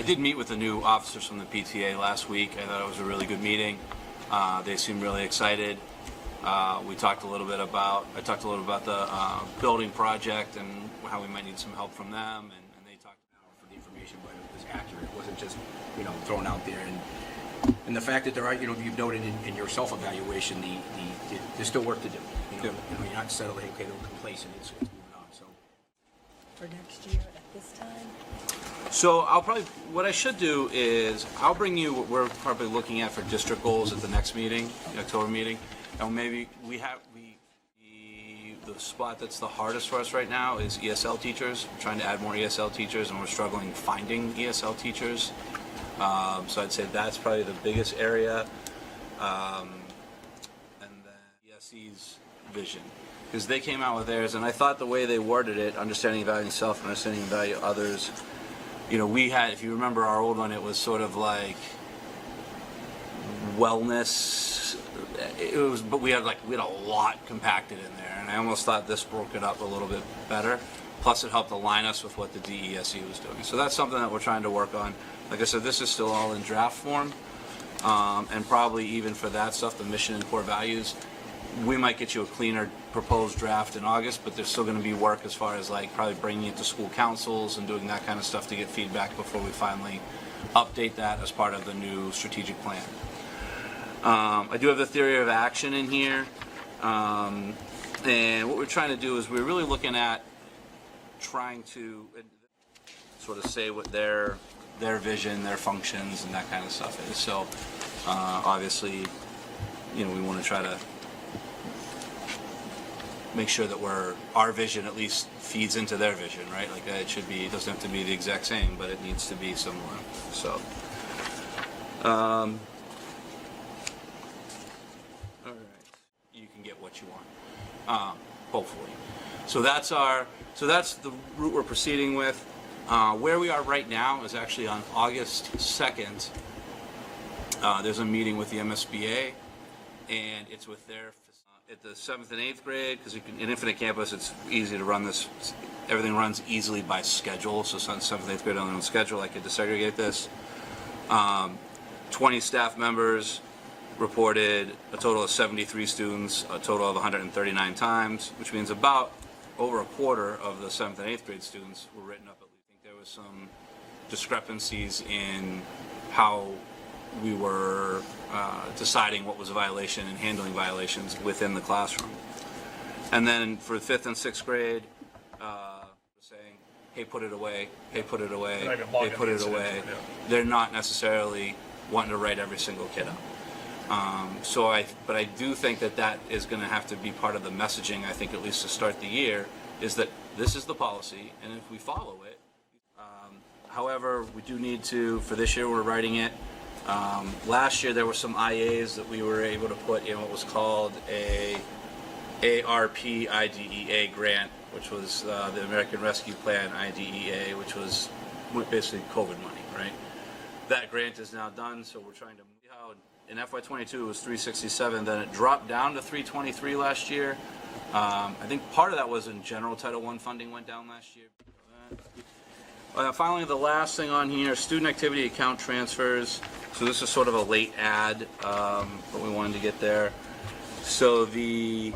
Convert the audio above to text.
did meet with the new officers from the PTA last week. I thought it was a really good meeting. They seemed really excited. I talked a little bit about the building project and how we might need some help from them, and they talked for the information, but it was accurate. It wasn't just, thrown out there. And the fact that there are, you've noted in your self-evaluation, there's still work to do. You're not settling, okay, they're complacent, it's moving on. So For next year at this time? So what I should do is I'll bring you what we're probably looking at for district goals at the next meeting, the October meeting, and maybe the spot that's the hardest for us right now is ESL teachers. We're trying to add more ESL teachers, and we're struggling finding ESL teachers. So I'd say that's probably the biggest area, and then ESE's vision, because they came out with theirs, and I thought the way they worded it, understanding value self, understanding value others. We had, if you remember our old one, it was sort of like wellness. But we had a lot compacted in there, and I almost thought this broke it up a little bit better. Plus, it helped align us with what the DESE was doing. So that's something that we're trying to work on. Like I said, this is still all in draft form, and probably even for that stuff, the mission and core values, we might get you a cleaner proposed draft in August, but there's still going to be work as far as probably bringing it to school councils and doing that kind of stuff to get feedback before we finally update that as part of the new strategic plan. I do have the theory of action in here, and what we're trying to do is we're really looking at trying to sort of say what their vision, their functions, and that kind of stuff is. So obviously, we want to try to make sure that our vision at least feeds into their vision, right? It doesn't have to be the exact same, but it needs to be similar. So. You can get what you want, hopefully. So that's the route we're proceeding with. Where we are right now is actually on August 2nd. There's a meeting with the MSBA, and it's with at the 7th and 8th grade, because in Infinite Campus it's easy to run this. Everything runs easily by schedule, so 7th and 8th grade on their own schedule. I could desegregate this. 20 staff members reported a total of 73 students, a total of 139 times, which means about over a quarter of the 7th and 8th grade students were written up. I think there was some discrepancies in how we were deciding what was a violation and handling violations within the classroom. And then for 5th and 6th grade, saying, hey, put it away, hey, put it away, hey, put it away. They're not necessarily wanting to write every single kid up. But I do think that is going to have to be part of the messaging, I think, at least to start the year, is that this is the policy, and if we follow it. However, we do need to, for this year, we're writing it. Last year, there were some IAs that we were able to put in what was called a ARP IDEA grant, which was the American Rescue Plan IDEA, which was basically COVID money, right? That grant is now done, so we're trying to see how in FY22 it was 367, then it dropped down to 323 last year. I think part of that was in general Title I funding went down last year. Finally, the last thing on here, student activity account transfers. So this is sort of a late add, but we wanted to get there. So the